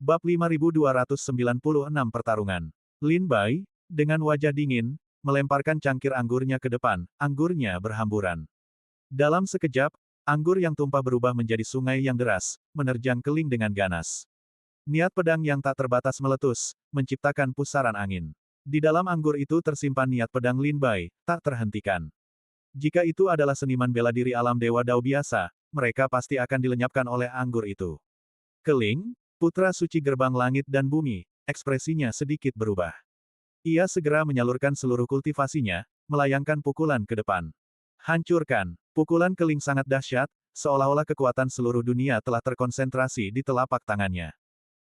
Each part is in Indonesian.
Bab 5296 Pertarungan. Lin Bai, dengan wajah dingin, melemparkan cangkir anggurnya ke depan, anggurnya berhamburan. Dalam sekejap, anggur yang tumpah berubah menjadi sungai yang deras, menerjang Keling dengan ganas. Niat pedang yang tak terbatas meletus, menciptakan pusaran angin. Di dalam anggur itu tersimpan niat pedang Lin Bai, tak terhentikan. Jika itu adalah seniman bela diri alam Dewa Dao biasa, mereka pasti akan dilenyapkan oleh anggur itu. Keling, putra suci gerbang langit dan bumi, ekspresinya sedikit berubah. Ia segera menyalurkan seluruh kultivasinya, melayangkan pukulan ke depan. Hancurkan! Pukulan Keling sangat dahsyat, seolah-olah kekuatan seluruh dunia telah terkonsentrasi di telapak tangannya.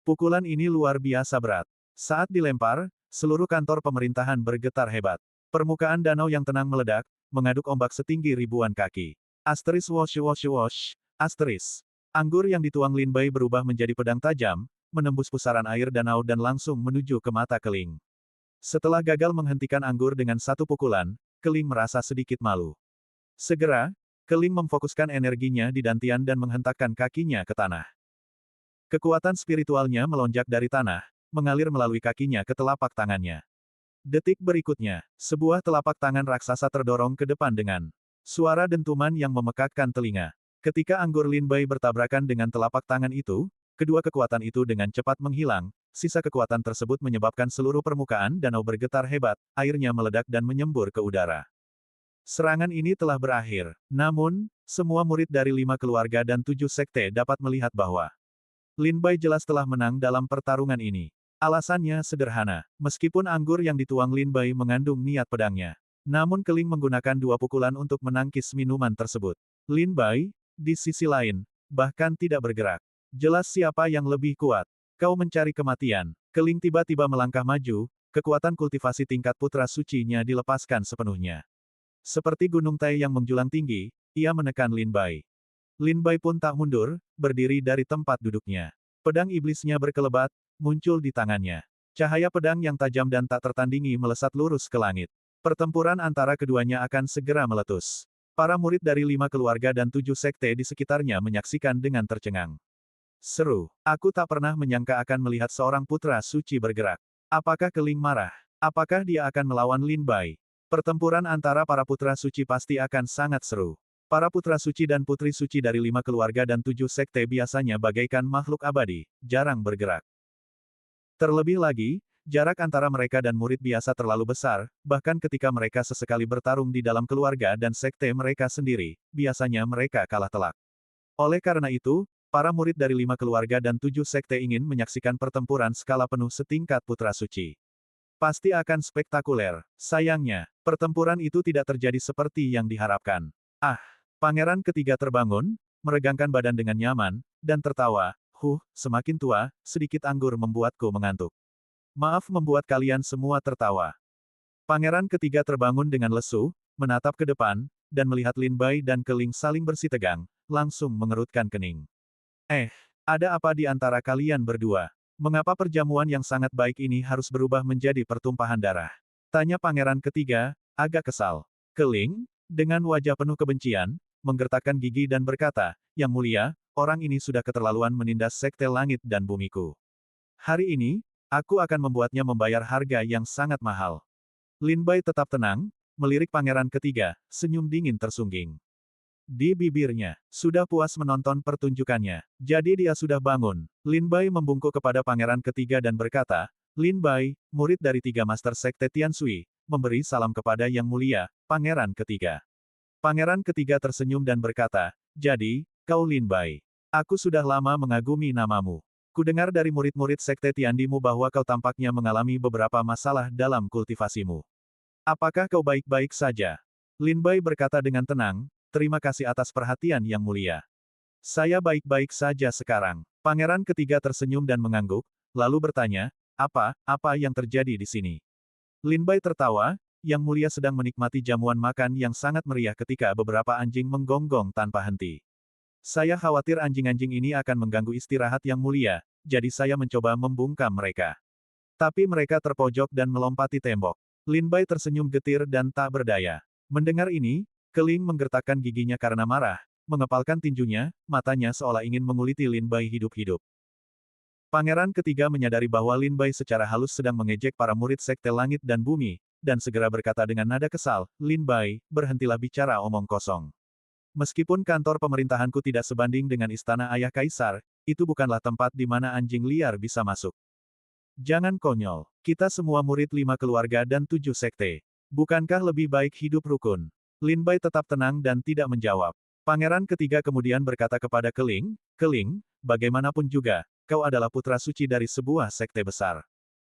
Pukulan ini luar biasa berat. Saat dilempar, seluruh kantor pemerintahan bergetar hebat. Permukaan danau yang tenang meledak, mengaduk ombak setinggi ribuan kaki. Asteris wosh wosh wosh, asteris. Anggur yang dituang Lin Bai berubah menjadi pedang tajam, menembus pusaran air danau dan langsung menuju ke mata Keling. Setelah gagal menghentikan anggur dengan satu pukulan, Keling merasa sedikit malu. Segera, Keling memfokuskan energinya di dantian dan menghentakkan kakinya ke tanah. Kekuatan spiritualnya melonjak dari tanah, mengalir melalui kakinya ke telapak tangannya. Detik berikutnya, sebuah telapak tangan raksasa terdorong ke depan dengan suara dentuman yang memekakkan telinga. Ketika anggur Lin Bai bertabrakan dengan telapak tangan itu, kedua kekuatan itu dengan cepat menghilang, sisa kekuatan tersebut menyebabkan seluruh permukaan danau bergetar hebat, airnya meledak dan menyembur ke udara. Serangan ini telah berakhir. Namun, semua murid dari 5 keluarga dan 7 sekte dapat melihat bahwa Lin Bai jelas telah menang dalam pertarungan ini. Alasannya sederhana, meskipun anggur yang dituang Lin Bai mengandung niat pedangnya. Namun Keling menggunakan 2 pukulan untuk menangkis minuman tersebut. Lin Bai, di sisi lain, bahkan tidak bergerak. Jelas siapa yang lebih kuat. Kau mencari kematian. Keling tiba-tiba melangkah maju, kekuatan kultivasi tingkat putra sucinya dilepaskan sepenuhnya. Seperti gunung Tai yang menjulang tinggi, ia menekan Lin Bai. Lin Bai pun tak mundur, berdiri dari tempat duduknya. Pedang iblisnya berkelebat, muncul di tangannya. Cahaya pedang yang tajam dan tak tertandingi melesat lurus ke langit. Pertempuran antara keduanya akan segera meletus. Para murid dari 5 keluarga dan 7 sekte di sekitarnya menyaksikan dengan tercengang. Seru. Aku tak pernah menyangka akan melihat seorang putra suci bergerak. Apakah Keling marah? Apakah dia akan melawan Lin Bai? Pertempuran antara para putra suci pasti akan sangat seru. Para putra suci dan putri suci dari 5 keluarga dan 7 sekte biasanya bagaikan makhluk abadi, jarang bergerak. Terlebih lagi, jarak antara mereka dan murid biasa terlalu besar, bahkan ketika mereka sesekali bertarung di dalam keluarga dan sekte mereka sendiri, biasanya mereka kalah telak. Oleh karena itu, para murid dari 5 keluarga dan 7 sekte ingin menyaksikan pertempuran skala penuh setingkat putra suci. Pasti akan spektakuler. Sayangnya, pertempuran itu tidak terjadi seperti yang diharapkan. Ah! Pangeran ketiga terbangun, meregangkan badan dengan nyaman, dan tertawa. Semakin tua, sedikit anggur membuatku mengantuk. Maaf membuat kalian semua tertawa. Pangeran ketiga terbangun dengan lesu, menatap ke depan, dan melihat Lin Bai dan Keling saling bersitegang, langsung mengerutkan kening. Ada apa di antara kalian berdua? Mengapa perjamuan yang sangat baik ini harus berubah menjadi pertumpahan darah? Tanya pangeran ketiga, agak kesal. Keling, dengan wajah penuh kebencian, menggertakkan gigi dan berkata, Yang mulia, orang ini sudah keterlaluan menindas sekte langit dan bumiku. Hari ini, aku akan membuatnya membayar harga yang sangat mahal. Lin Bai tetap tenang, melirik pangeran ketiga, senyum dingin tersungging. Di bibirnya, sudah puas menonton pertunjukannya. Jadi dia sudah bangun. Lin Bai membungkuk kepada pangeran ketiga dan berkata, Lin Bai, murid dari 3 master sekte Tianshui, memberi salam kepada Yang Mulia, pangeran ketiga. Pangeran ketiga tersenyum dan berkata, jadi, kau Lin Bai. Aku sudah lama mengagumi namamu. Kudengar dari murid-murid sekte Tiandimu bahwa kau tampaknya mengalami beberapa masalah dalam kultivasimu. Apakah kau baik-baik saja? Lin Bai berkata dengan tenang, terima kasih atas perhatian Yang Mulia. Saya baik-baik saja sekarang. Pangeran ketiga tersenyum dan mengangguk, lalu bertanya, apa yang terjadi di sini? Lin Bai tertawa, Yang Mulia sedang menikmati jamuan makan yang sangat meriah ketika beberapa anjing menggonggong tanpa henti. Saya khawatir anjing-anjing ini akan mengganggu istirahat Yang Mulia, jadi saya mencoba membungkam mereka. Tapi mereka terpojok dan melompati tembok. Lin Bai tersenyum getir dan tak berdaya. Mendengar ini, Keling menggertakkan giginya karena marah, mengepalkan tinjunya, matanya seolah ingin menguliti Lin Bai hidup-hidup. Pangeran ketiga menyadari bahwa Lin Bai secara halus sedang mengejek para murid Sekte Langit dan Bumi, dan segera berkata dengan nada kesal, Lin Bai, berhentilah bicara omong kosong. Meskipun kantor pemerintahanku tidak sebanding dengan istana ayah kaisar, itu bukanlah tempat di mana anjing liar bisa masuk. Jangan konyol. Kita semua murid 5 keluarga dan 7 sekte. Bukankah lebih baik hidup rukun? Lin Bai tetap tenang dan tidak menjawab. Pangeran ketiga kemudian berkata kepada Keling, Keling, bagaimanapun juga, kau adalah putra suci dari sebuah sekte besar.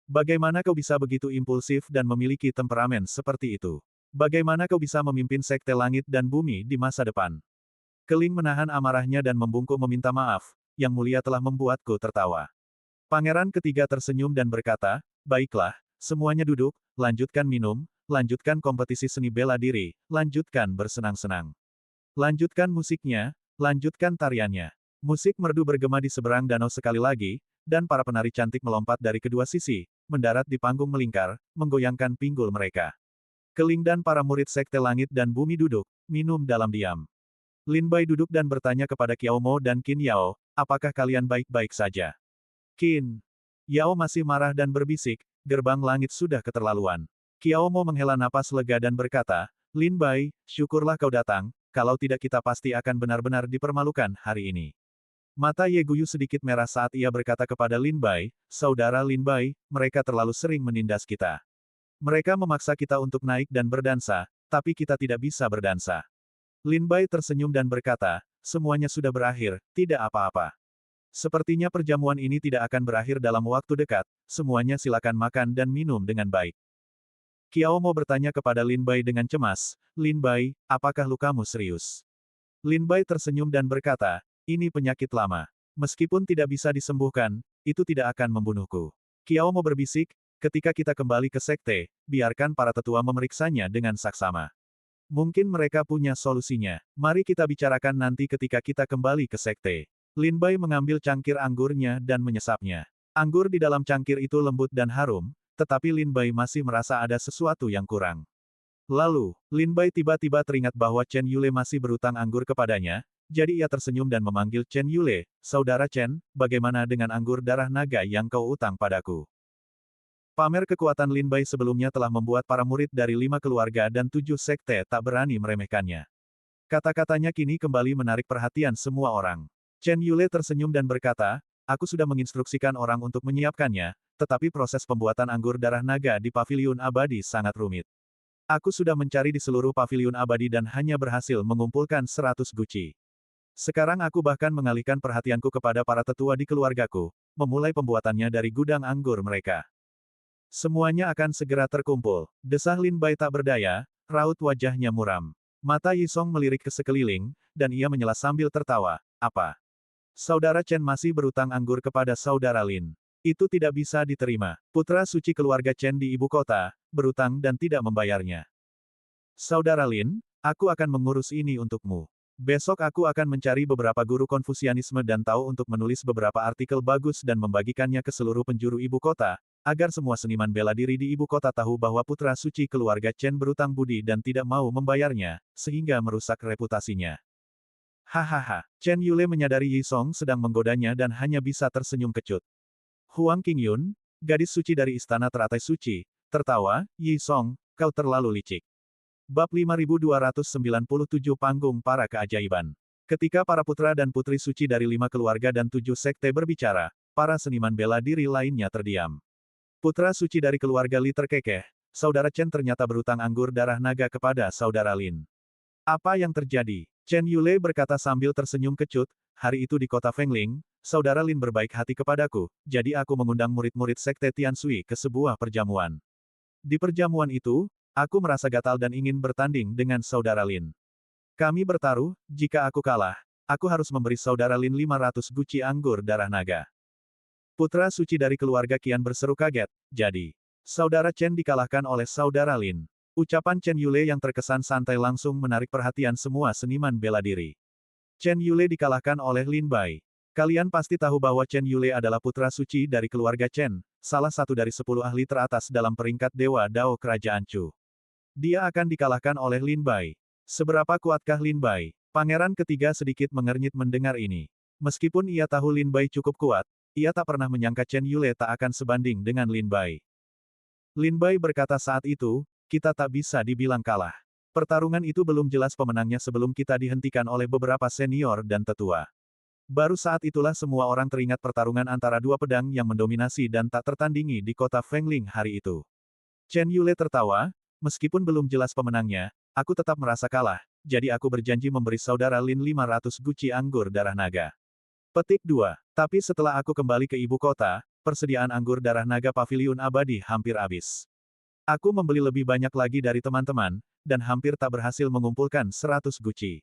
Bagaimana kau bisa begitu impulsif dan memiliki temperamen seperti itu? Bagaimana kau bisa memimpin Sekte Langit dan Bumi di masa depan? Keling menahan amarahnya dan membungkuk meminta maaf, Yang Mulia telah membuatku tertawa. Pangeran ketiga tersenyum dan berkata, baiklah, semuanya duduk, lanjutkan minum, lanjutkan kompetisi seni bela diri, lanjutkan bersenang-senang. Lanjutkan musiknya, lanjutkan tariannya. Musik merdu bergema di seberang danau sekali lagi, dan para penari cantik melompat dari kedua sisi, mendarat di panggung melingkar, menggoyangkan pinggul mereka. Keling dan para murid Sekte Langit dan Bumi duduk, minum dalam diam. Lin Bai duduk dan bertanya kepada Qiao Mo dan Qin Yao, apakah kalian baik-baik saja? Qin Yao masih marah dan berbisik, gerbang langit sudah keterlaluan. Qiao Mo menghela napas lega dan berkata, Lin Bai, syukurlah kau datang, kalau tidak kita pasti akan benar-benar dipermalukan hari ini. Mata Ye Guyu sedikit merah saat ia berkata kepada Lin Bai, saudara Lin Bai, mereka terlalu sering menindas kita. Mereka memaksa kita untuk naik dan berdansa, tapi kita tidak bisa berdansa. Lin Bai tersenyum dan berkata, semuanya sudah berakhir, tidak apa-apa. Sepertinya perjamuan ini tidak akan berakhir dalam waktu dekat, semuanya silakan makan dan minum dengan baik. Qiao Mo bertanya kepada Lin Bai dengan cemas, Lin Bai, apakah lukamu serius? Lin Bai tersenyum dan berkata, ini penyakit lama. Meskipun tidak bisa disembuhkan, itu tidak akan membunuhku. Qiao Mo berbisik, ketika kita kembali ke sekte, biarkan para tetua memeriksanya dengan saksama. Mungkin mereka punya solusinya. Mari kita bicarakan nanti ketika kita kembali ke sekte. Lin Bai mengambil cangkir anggurnya dan menyesapnya. Anggur di dalam cangkir itu lembut dan harum, tetapi Lin Bai masih merasa ada sesuatu yang kurang. Lalu, Lin Bai tiba-tiba teringat bahwa Chen Yule masih berutang anggur kepadanya, jadi ia tersenyum dan memanggil Chen Yule, saudara Chen, bagaimana dengan anggur darah naga yang kau utang padaku? Pamer kekuatan Lin Bai sebelumnya telah membuat para murid dari 5 keluarga dan 7 sekte tak berani meremehkannya. Kata-katanya kini kembali menarik perhatian semua orang. Chen Yule tersenyum dan berkata, aku sudah menginstruksikan orang untuk menyiapkannya, tetapi proses pembuatan anggur darah naga di paviliun abadi sangat rumit. Aku sudah mencari di seluruh paviliun abadi dan hanya berhasil mengumpulkan 100 guci. Sekarang aku bahkan mengalihkan perhatianku kepada para tetua di keluargaku, memulai pembuatannya dari gudang anggur mereka. Semuanya akan segera terkumpul. Desah Lin Bai tak berdaya, raut wajahnya muram. Mata Yisong melirik ke sekeliling, dan ia menyela sambil tertawa. Apa? Saudara Chen masih berutang anggur kepada saudara Lin. Itu tidak bisa diterima. Putra suci keluarga Chen di ibu kota, berutang dan tidak membayarnya. Saudara Lin, aku akan mengurus ini untukmu. Besok aku akan mencari beberapa guru Konfusianisme dan Tao untuk menulis beberapa artikel bagus dan membagikannya ke seluruh penjuru ibu kota, agar semua seniman bela diri di ibu kota tahu bahwa putra suci keluarga Chen berutang budi dan tidak mau membayarnya, sehingga merusak reputasinya. Hahaha, Chen Yule menyadari Yi Song sedang menggodanya dan hanya bisa tersenyum kecut. Huang Qingyun, gadis suci dari istana teratai suci, tertawa, Yi Song, kau terlalu licik. Bab 5297 Panggung Para Keajaiban. Ketika para putra dan putri suci dari 5 keluarga dan 7 sekte berbicara, para seniman bela diri lainnya terdiam. Putra suci dari keluarga Li terkekeh, saudara Chen ternyata berutang anggur darah naga kepada saudara Lin. Apa yang terjadi? Chen Yule berkata sambil tersenyum kecut, hari itu di kota Fengling, saudara Lin berbaik hati kepadaku, jadi aku mengundang murid-murid sekte Tianshui ke sebuah perjamuan. Di perjamuan itu, aku merasa gatal dan ingin bertanding dengan saudara Lin. Kami bertaruh, jika aku kalah, aku harus memberi saudara Lin 500 guci anggur darah naga. Putra suci dari keluarga Qian berseru kaget, jadi, saudara Chen dikalahkan oleh saudara Lin. Ucapan Chen Yule yang terkesan santai langsung menarik perhatian semua seniman bela diri. Chen Yule dikalahkan oleh Lin Bai. Kalian pasti tahu bahwa Chen Yule adalah putra suci dari keluarga Chen, salah satu dari 10 ahli teratas dalam peringkat Dewa Dao Kerajaan Chu. Dia akan dikalahkan oleh Lin Bai. Seberapa kuatkah Lin Bai? Pangeran ketiga sedikit mengernyit mendengar ini. Meskipun ia tahu Lin Bai cukup kuat, Ia tak pernah menyangka Chen Yule tak akan sebanding dengan Lin Bai. Lin Bai berkata saat itu, kita tak bisa dibilang kalah. Pertarungan itu belum jelas pemenangnya sebelum kita dihentikan oleh beberapa senior dan tetua. Baru saat itulah semua orang teringat pertarungan antara dua pedang yang mendominasi dan tak tertandingi di kota Fengling hari itu. Chen Yule tertawa, meskipun belum jelas pemenangnya, aku tetap merasa kalah, jadi aku berjanji memberi saudara Lin 500 guci anggur darah naga. Petik 2. Tapi setelah aku kembali ke ibu kota, persediaan anggur darah naga paviliun abadi hampir habis. Aku membeli lebih banyak lagi dari teman-teman, dan hampir tak berhasil mengumpulkan 100 guci.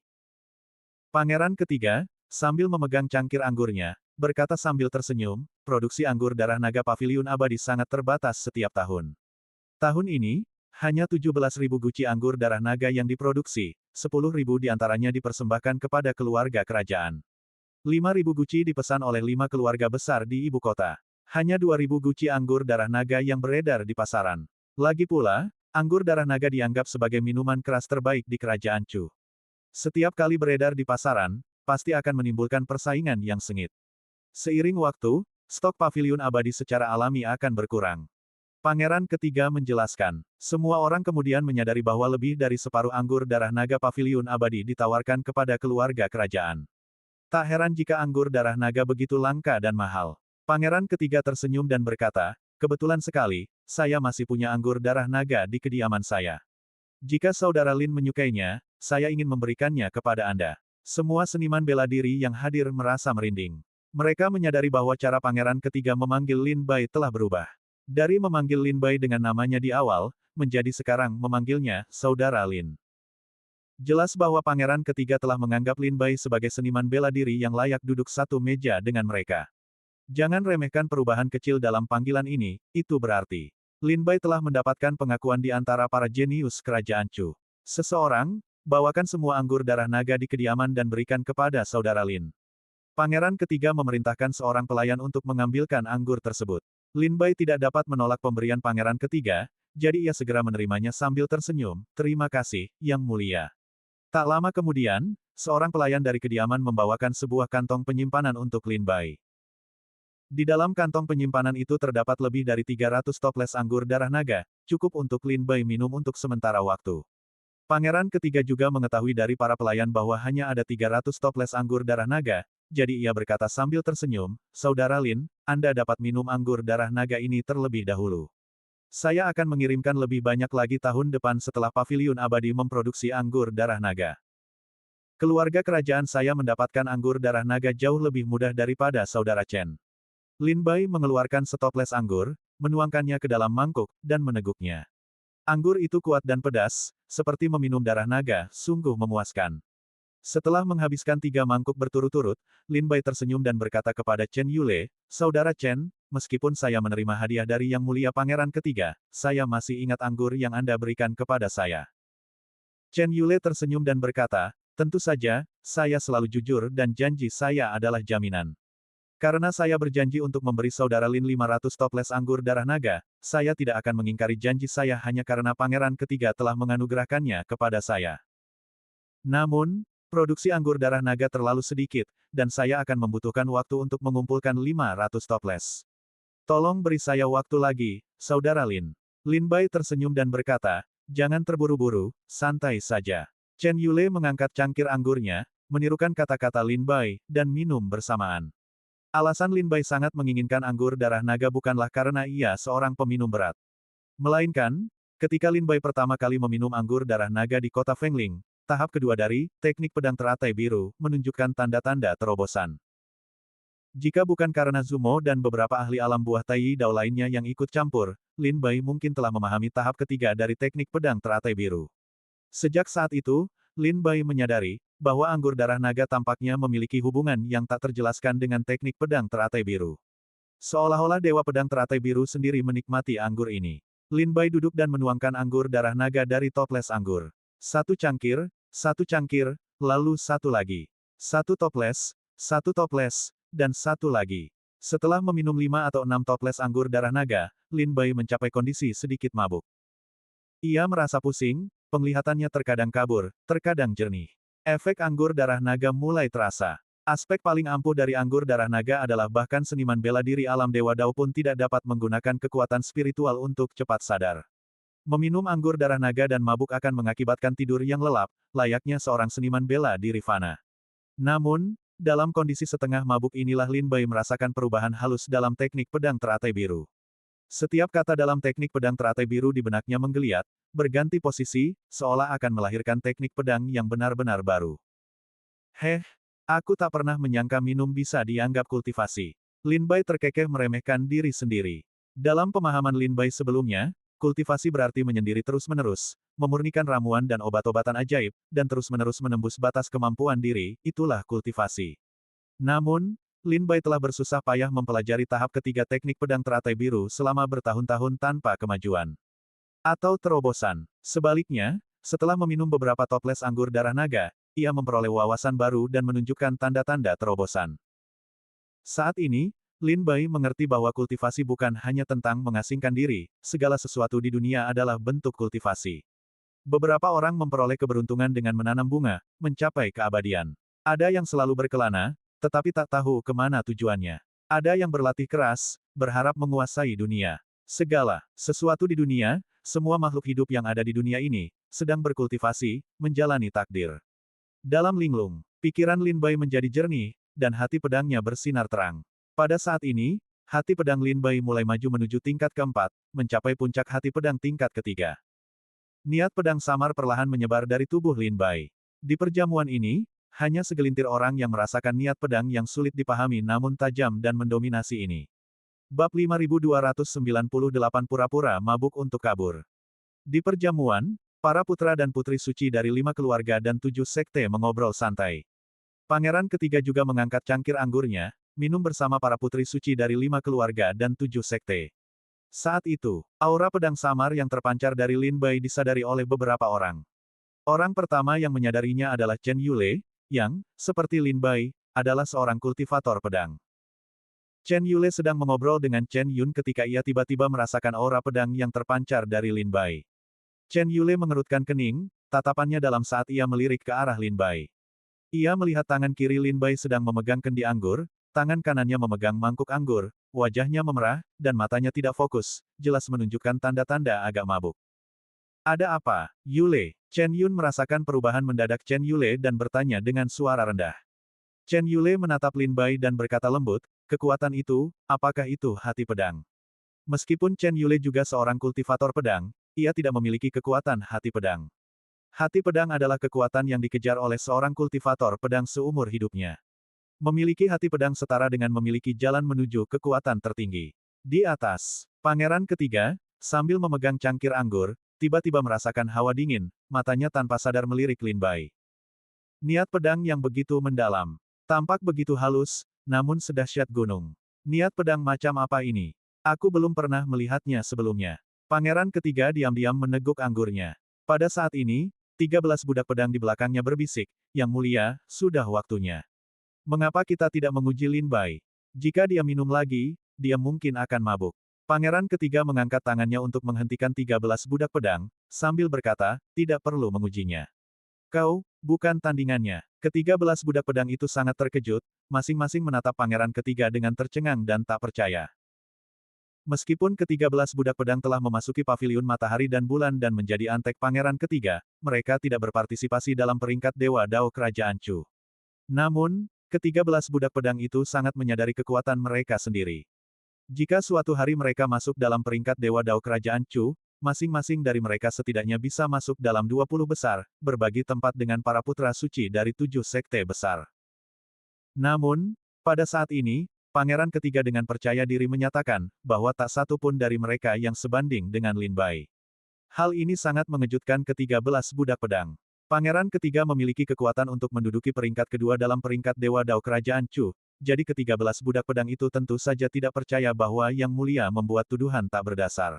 Pangeran ketiga, sambil memegang cangkir anggurnya, berkata sambil tersenyum, produksi anggur darah naga paviliun abadi sangat terbatas setiap tahun. Tahun ini, hanya 17.000 guci anggur darah naga yang diproduksi, 10.000 diantaranya dipersembahkan kepada keluarga kerajaan. 5.000 guci dipesan oleh 5 keluarga besar di ibu kota. Hanya 2.000 guci anggur darah naga yang beredar di pasaran. Lagi pula, anggur darah naga dianggap sebagai minuman keras terbaik di kerajaan Chu. Setiap kali beredar di pasaran, pasti akan menimbulkan persaingan yang sengit. Seiring waktu, stok paviliun abadi secara alami akan berkurang. Pangeran ketiga menjelaskan, semua orang kemudian menyadari bahwa lebih dari separuh anggur darah naga paviliun abadi ditawarkan kepada keluarga kerajaan. Tak heran jika anggur darah naga begitu langka dan mahal. Pangeran ketiga tersenyum dan berkata, kebetulan sekali, saya masih punya anggur darah naga di kediaman saya. Jika saudara Lin menyukainya, saya ingin memberikannya kepada Anda. Semua seniman bela diri yang hadir merasa merinding. Mereka menyadari bahwa cara pangeran ketiga memanggil Lin Bai telah berubah. Dari memanggil Lin Bai dengan namanya di awal, menjadi sekarang memanggilnya saudara Lin. Jelas bahwa pangeran ketiga telah menganggap Lin Bai sebagai seniman bela diri yang layak duduk satu meja dengan mereka. Jangan remehkan perubahan kecil dalam panggilan ini, itu berarti Lin Bai telah mendapatkan pengakuan di antara para jenius kerajaan Chu. Seseorang, bawakan semua anggur darah naga di kediaman dan berikan kepada saudara Lin. Pangeran ketiga memerintahkan seorang pelayan untuk mengambilkan anggur tersebut. Lin Bai tidak dapat menolak pemberian pangeran ketiga, jadi ia segera menerimanya sambil tersenyum, terima kasih, yang mulia. Tak lama kemudian, seorang pelayan dari kediaman membawakan sebuah kantong penyimpanan untuk Lin Bai. Di dalam kantong penyimpanan itu terdapat lebih dari 300 toples anggur darah naga, cukup untuk Lin Bai minum untuk sementara waktu. Pangeran ketiga juga mengetahui dari para pelayan bahwa hanya ada 300 toples anggur darah naga, jadi ia berkata sambil tersenyum, saudara Lin, Anda dapat minum anggur darah naga ini terlebih dahulu. Saya akan mengirimkan lebih banyak lagi tahun depan setelah paviliun abadi memproduksi anggur darah naga. Keluarga kerajaan saya mendapatkan anggur darah naga jauh lebih mudah daripada saudara Chen. Lin Bai mengeluarkan setoples anggur, menuangkannya ke dalam mangkuk, dan meneguknya. Anggur itu kuat dan pedas, seperti meminum darah naga, sungguh memuaskan. Setelah menghabiskan 3 mangkuk berturut-turut, Lin Bai tersenyum dan berkata kepada Chen Yule, saudara Chen, meskipun saya menerima hadiah dari Yang Mulia Pangeran ketiga, saya masih ingat anggur yang Anda berikan kepada saya. Chen Yule tersenyum dan berkata, tentu saja, saya selalu jujur dan janji saya adalah jaminan. Karena saya berjanji untuk memberi saudara Lin 500 toples anggur darah naga, saya tidak akan mengingkari janji saya hanya karena Pangeran ketiga telah menganugerahkannya kepada saya. Namun, produksi anggur darah naga terlalu sedikit, dan saya akan membutuhkan waktu untuk mengumpulkan 500 toples. Tolong beri saya waktu lagi, saudara Lin. Lin Bai tersenyum dan berkata, jangan terburu-buru, santai saja. Chen Yule mengangkat cangkir anggurnya, menirukan kata-kata Lin Bai, dan minum bersamaan. Alasan Lin Bai sangat menginginkan anggur darah naga bukanlah karena ia seorang peminum berat. Melainkan, ketika Lin Bai pertama kali meminum anggur darah naga di kota Fengling, tahap kedua dari teknik pedang teratai biru menunjukkan tanda-tanda terobosan. Jika bukan karena Zumo dan beberapa ahli alam buah Tai Dao lainnya yang ikut campur, Lin Bai mungkin telah memahami tahap ketiga dari teknik pedang teratai biru. Sejak saat itu, Lin Bai menyadari bahwa anggur darah naga tampaknya memiliki hubungan yang tak terjelaskan dengan teknik pedang teratai biru. Seolah-olah dewa pedang teratai biru sendiri menikmati anggur ini. Lin Bai duduk dan menuangkan anggur darah naga dari toples anggur. Satu cangkir, lalu satu lagi. Satu toples, dan satu lagi. Setelah meminum 5 atau 6 toples anggur darah naga, Lin Bai mencapai kondisi sedikit mabuk. Ia merasa pusing, penglihatannya terkadang kabur, terkadang jernih. Efek anggur darah naga mulai terasa. Aspek paling ampuh dari anggur darah naga adalah bahkan seniman bela diri alam Dewa Dao pun tidak dapat menggunakan kekuatan spiritual untuk cepat sadar. Meminum anggur darah naga dan mabuk akan mengakibatkan tidur yang lelap, layaknya seorang seniman bela diri fana. Namun, dalam kondisi setengah mabuk inilah Lin Bai merasakan perubahan halus dalam teknik pedang teratai biru. Setiap kata dalam teknik pedang teratai biru di benaknya menggeliat, berganti posisi, seolah akan melahirkan teknik pedang yang benar-benar baru. Heh, aku tak pernah menyangka minum bisa dianggap kultivasi. Lin Bai terkekeh meremehkan diri sendiri. Dalam pemahaman Lin Bai sebelumnya, kultivasi berarti menyendiri terus-menerus, memurnikan ramuan dan obat-obatan ajaib, dan terus-menerus menembus batas kemampuan diri, itulah kultivasi. Namun, Lin Bai telah bersusah payah mempelajari tahap ketiga teknik pedang teratai biru selama bertahun-tahun tanpa kemajuan. Atau terobosan. Sebaliknya, setelah meminum beberapa toples anggur darah naga, ia memperoleh wawasan baru dan menunjukkan tanda-tanda terobosan. Saat ini, Lin Bai mengerti bahwa kultivasi bukan hanya tentang mengasingkan diri, segala sesuatu di dunia adalah bentuk kultivasi. Beberapa orang memperoleh keberuntungan dengan menanam bunga, mencapai keabadian. Ada yang selalu berkelana, tetapi tak tahu kemana tujuannya. Ada yang berlatih keras, berharap menguasai dunia. Segala sesuatu di dunia, semua makhluk hidup yang ada di dunia ini, sedang berkultivasi, menjalani takdir. Dalam linglung, pikiran Lin Bai menjadi jernih, dan hati pedangnya bersinar terang. Pada saat ini, hati pedang Lin Bai mulai maju menuju tingkat keempat, mencapai puncak hati pedang tingkat ketiga. Niat pedang samar perlahan menyebar dari tubuh Lin Bai. Di perjamuan ini, hanya segelintir orang yang merasakan niat pedang yang sulit dipahami namun tajam dan mendominasi ini. Bab 5298 Pura-pura mabuk untuk kabur. Di perjamuan, para putra dan putri suci dari 5 keluarga dan 7 sekte mengobrol santai. Pangeran ketiga juga mengangkat cangkir anggurnya, minum bersama para putri suci dari 5 keluarga dan 7 sekte. Saat itu, aura pedang samar yang terpancar dari Lin Bai disadari oleh beberapa orang. Orang pertama yang menyadarinya adalah Chen Yule, yang, seperti Lin Bai, adalah seorang kultivator pedang. Chen Yule sedang mengobrol dengan Chen Yun ketika ia tiba-tiba merasakan aura pedang yang terpancar dari Lin Bai. Chen Yule mengerutkan kening, tatapannya dalam saat ia melirik ke arah Lin Bai. Ia melihat tangan kiri Lin Bai sedang memegang kendi anggur, tangan kanannya memegang mangkuk anggur, wajahnya memerah, dan matanya tidak fokus, jelas menunjukkan tanda-tanda agak mabuk. Ada apa, Yule? Chen Yun merasakan perubahan mendadak Chen Yule dan bertanya dengan suara rendah. Chen Yule menatap Lin Bai dan berkata lembut, kekuatan itu, apakah itu hati pedang? Meskipun Chen Yule juga seorang kultivator pedang, ia tidak memiliki kekuatan hati pedang. Hati pedang adalah kekuatan yang dikejar oleh seorang kultivator pedang seumur hidupnya. Memiliki hati pedang setara dengan memiliki jalan menuju kekuatan tertinggi. Di atas, pangeran ketiga, sambil memegang cangkir anggur, tiba-tiba merasakan hawa dingin, matanya tanpa sadar melirik Lin Bai. Niat pedang yang begitu mendalam. Tampak begitu halus, namun sedahsyat gunung. Niat pedang macam apa ini? Aku belum pernah melihatnya sebelumnya. Pangeran ketiga diam-diam meneguk anggurnya. Pada saat ini, 13 budak pedang di belakangnya berbisik, Yang Mulia, sudah waktunya. Mengapa kita tidak menguji Lin Bai? Jika dia minum lagi, dia mungkin akan mabuk. Pangeran ketiga mengangkat tangannya untuk menghentikan 13 budak pedang, sambil berkata, tidak perlu mengujinya. Kau, bukan tandingannya. Ke-13 budak pedang itu sangat terkejut, masing-masing menatap pangeran ketiga dengan tercengang dan tak percaya. Meskipun ke-13 budak pedang telah memasuki paviliun matahari dan bulan dan menjadi antek pangeran ketiga, mereka tidak berpartisipasi dalam peringkat Dewa Dao Kerajaan Chu. Namun, ke-13 budak pedang itu sangat menyadari kekuatan mereka sendiri. Jika suatu hari mereka masuk dalam peringkat Dewa Dao Kerajaan Chu, masing-masing dari mereka setidaknya bisa masuk dalam 20 besar, berbagi tempat dengan para putra suci dari 7 sekte besar. Namun, pada saat ini, pangeran ketiga dengan percaya diri menyatakan, bahwa tak satu pun dari mereka yang sebanding dengan Lin Bai. Hal ini sangat mengejutkan ke-13 budak pedang. Pangeran ketiga memiliki kekuatan untuk menduduki peringkat kedua dalam peringkat Dewa Dao Kerajaan Chu, jadi ke-13 budak pedang itu tentu saja tidak percaya bahwa Yang Mulia membuat tuduhan tak berdasar.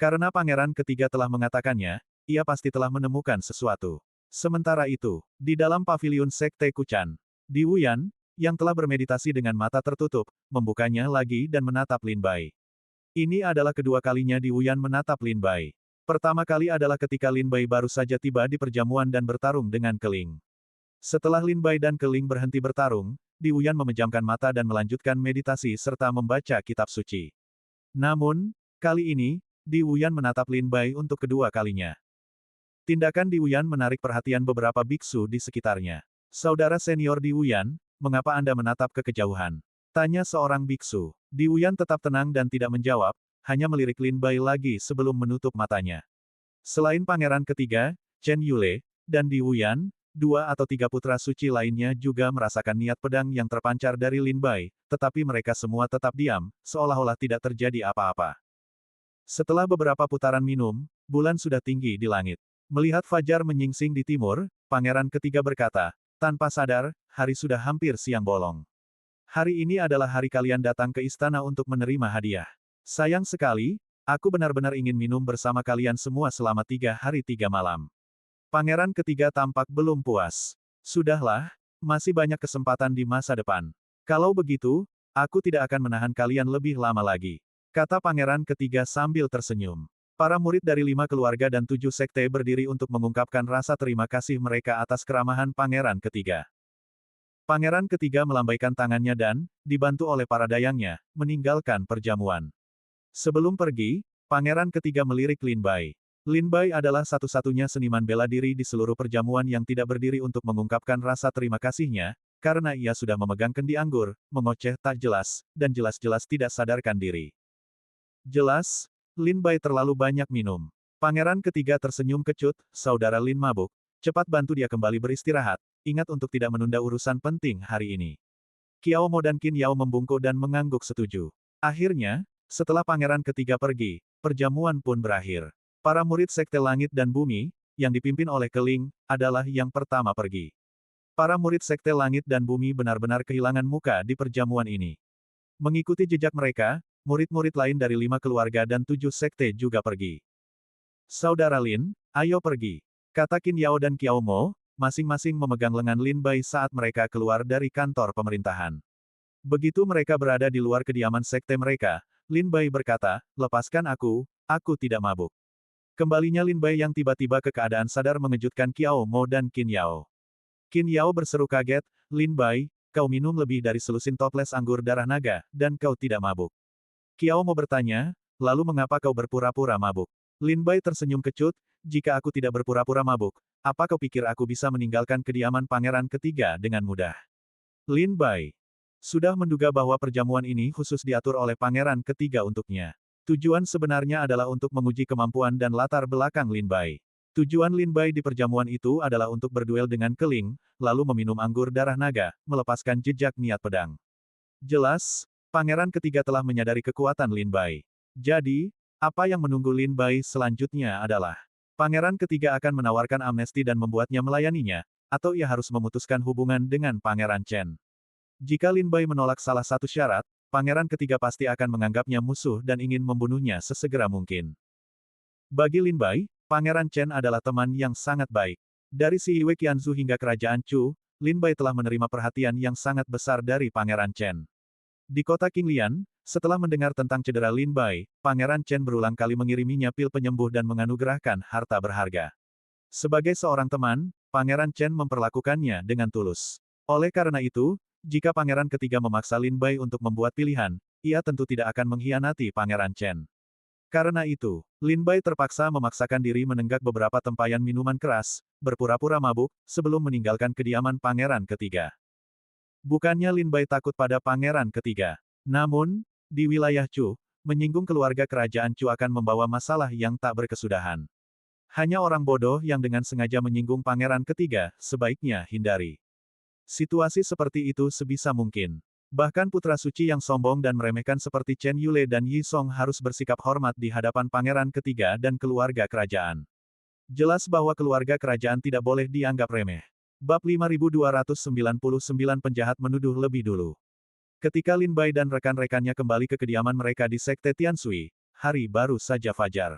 Karena pangeran ketiga telah mengatakannya, ia pasti telah menemukan sesuatu. Sementara itu, di dalam paviliun Sekte Kuchan, Di Wuyan, yang telah bermeditasi dengan mata tertutup, membukanya lagi dan menatap Lin Bai. Ini adalah kedua kalinya Di Wuyan menatap Lin Bai. Pertama kali adalah ketika Lin Bai baru saja tiba di perjamuan dan bertarung dengan Keling. Setelah Lin Bai dan Keling berhenti bertarung, Di Wuyan memejamkan mata dan melanjutkan meditasi serta membaca kitab suci. Namun, kali ini, Di Wuyan menatap Lin Bai untuk kedua kalinya. Tindakan Di Wuyan menarik perhatian beberapa biksu di sekitarnya. Saudara senior Di Wuyan, mengapa Anda menatap ke kejauhan? Tanya seorang biksu. Di Wuyan tetap tenang dan tidak menjawab, hanya melirik Lin Bai lagi sebelum menutup matanya. Selain pangeran ketiga, Chen Yule, dan Di Wuyan, 2 atau 3 putra suci lainnya juga merasakan niat pedang yang terpancar dari Lin Bai, tetapi mereka semua tetap diam, seolah-olah tidak terjadi apa-apa. Setelah beberapa putaran minum, bulan sudah tinggi di langit. Melihat fajar menyingsing di timur, pangeran ketiga berkata, tanpa sadar, hari sudah hampir siang bolong. Hari ini adalah hari kalian datang ke istana untuk menerima hadiah. Sayang sekali, aku benar-benar ingin minum bersama kalian semua selama 3 hari 3 malam. Pangeran ketiga tampak belum puas. Sudahlah, masih banyak kesempatan di masa depan. Kalau begitu, aku tidak akan menahan kalian lebih lama lagi. Kata pangeran ketiga sambil tersenyum. Para murid dari 5 keluarga dan 7 sekte berdiri untuk mengungkapkan rasa terima kasih mereka atas keramahan pangeran ketiga. Pangeran ketiga melambaikan tangannya dan, dibantu oleh para dayangnya, meninggalkan perjamuan. Sebelum pergi, pangeran ketiga melirik Lin Bai. Lin Bai adalah satu-satunya seniman bela diri di seluruh perjamuan yang tidak berdiri untuk mengungkapkan rasa terima kasihnya, karena ia sudah memegang kendi anggur, mengoceh tak jelas, dan jelas-jelas tidak sadarkan diri. Jelas, Lin Bai terlalu banyak minum. Pangeran ketiga tersenyum kecut, saudara Lin mabuk. Cepat bantu dia kembali beristirahat, ingat untuk tidak menunda urusan penting hari ini. Qiao Mo dan Qin Yao membungkuk dan mengangguk setuju. Akhirnya, setelah pangeran ketiga pergi, perjamuan pun berakhir. Para murid Sekte Langit dan Bumi, yang dipimpin oleh Keling, adalah yang pertama pergi. Para murid Sekte Langit dan Bumi benar-benar kehilangan muka di perjamuan ini. Mengikuti jejak mereka, murid-murid lain dari 5 keluarga dan 7 sekte juga pergi. Saudara Lin, ayo pergi. Kata Qin Yao dan Qiao Mo, masing-masing memegang lengan Lin Bai saat mereka keluar dari kantor pemerintahan. Begitu mereka berada di luar kediaman sekte mereka, Lin Bai berkata, lepaskan aku tidak mabuk. Kembalinya Lin Bai yang tiba-tiba ke keadaan sadar mengejutkan Qiao Mo dan Qin Yao. Qin Yao berseru kaget, Lin Bai, kau minum lebih dari selusin toples anggur darah naga, dan kau tidak mabuk. Qiao Mo bertanya, lalu mengapa kau berpura-pura mabuk? Lin Bai tersenyum kecut, jika aku tidak berpura-pura mabuk, apa kau pikir aku bisa meninggalkan kediaman pangeran ketiga dengan mudah? Lin Bai sudah menduga bahwa perjamuan ini khusus diatur oleh pangeran ketiga untuknya. Tujuan sebenarnya adalah untuk menguji kemampuan dan latar belakang Lin Bai. Tujuan Lin Bai di perjamuan itu adalah untuk berduel dengan Keling, lalu meminum anggur darah naga, melepaskan jejak niat pedang. Jelas, pangeran ketiga telah menyadari kekuatan Lin Bai. Jadi, apa yang menunggu Lin Bai selanjutnya adalah pangeran ketiga akan menawarkan amnesti dan membuatnya melayaninya, atau ia harus memutuskan hubungan dengan pangeran Chen. Jika Lin Bai menolak salah satu syarat, pangeran ketiga pasti akan menganggapnya musuh dan ingin membunuhnya sesegera mungkin. Bagi Lin Bai, pangeran Chen adalah teman yang sangat baik. Dari Siwe Qianzu hingga kerajaan Chu, Lin Bai telah menerima perhatian yang sangat besar dari pangeran Chen. Di kota Qinglian, setelah mendengar tentang cedera Lin Bai, pangeran Chen berulang kali mengiriminya pil penyembuh dan menganugerahkan harta berharga. Sebagai seorang teman, pangeran Chen memperlakukannya dengan tulus. Oleh karena itu, jika pangeran ketiga memaksa Lin Bai untuk membuat pilihan, ia tentu tidak akan mengkhianati pangeran Chen. Karena itu, Lin Bai terpaksa memaksakan diri menenggak beberapa tempayan minuman keras, berpura-pura mabuk, sebelum meninggalkan kediaman pangeran ketiga. Bukannya Lin Bai takut pada pangeran ketiga. Namun, di wilayah Chu, menyinggung keluarga kerajaan Chu akan membawa masalah yang tak berkesudahan. Hanya orang bodoh yang dengan sengaja menyinggung pangeran ketiga, sebaiknya hindari. Situasi seperti itu sebisa mungkin. Bahkan putra suci yang sombong dan meremehkan seperti Chen Yule dan Yi Song harus bersikap hormat di hadapan pangeran ketiga dan keluarga kerajaan. Jelas bahwa keluarga kerajaan tidak boleh dianggap remeh. Bab 5299 Penjahat menuduh lebih dulu. Ketika Lin Bai dan rekan-rekannya kembali ke kediaman mereka di Sekte Tianshui, hari baru saja fajar.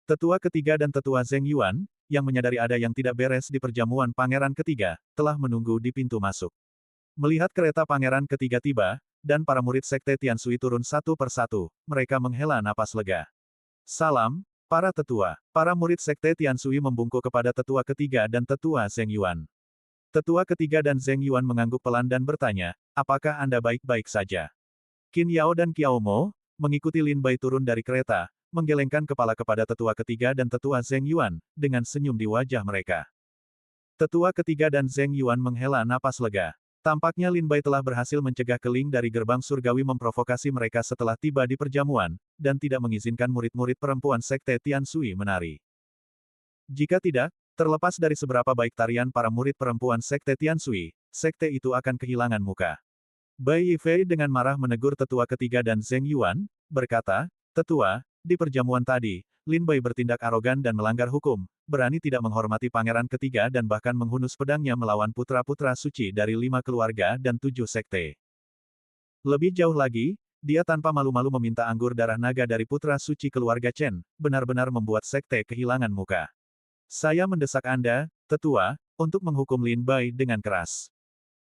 Tetua ketiga dan Tetua Zheng Yuan, yang menyadari ada yang tidak beres di perjamuan pangeran ketiga, telah menunggu di pintu masuk. Melihat kereta pangeran ketiga tiba, dan para murid Sekte Tianshui turun satu persatu, mereka menghela napas lega. Salam, para tetua. Para murid Sekte Tianshui membungkuk kepada tetua ketiga dan Tetua Zheng Yuan. Tetua ketiga dan Zheng Yuan mengangguk pelan dan bertanya, apakah Anda baik-baik saja? Qin Yao dan Qiao Mo mengikuti Lin Bai turun dari kereta, menggelengkan kepala kepada tetua ketiga dan tetua Zheng Yuan, dengan senyum di wajah mereka. Tetua ketiga dan Zheng Yuan menghela napas lega. Tampaknya Lin Bai telah berhasil mencegah Keling dari gerbang surgawi memprovokasi mereka setelah tiba di perjamuan, dan tidak mengizinkan murid-murid perempuan Sekte Tian Sui menari. Jika tidak, terlepas dari seberapa baik tarian para murid perempuan Sekte Tian Sui, sekte itu akan kehilangan muka. Bai Yifei dengan marah menegur tetua ketiga dan Zheng Yuan, berkata, Tetua, di perjamuan tadi, Lin Bai bertindak arogan dan melanggar hukum, berani tidak menghormati pangeran ketiga dan bahkan menghunus pedangnya melawan putra-putra suci dari 5 keluarga dan 7 sekte. Lebih jauh lagi, dia tanpa malu-malu meminta anggur darah naga dari putra suci keluarga Chen, benar-benar membuat sekte kehilangan muka. Saya mendesak Anda, Tetua, untuk menghukum Lin Bai dengan keras.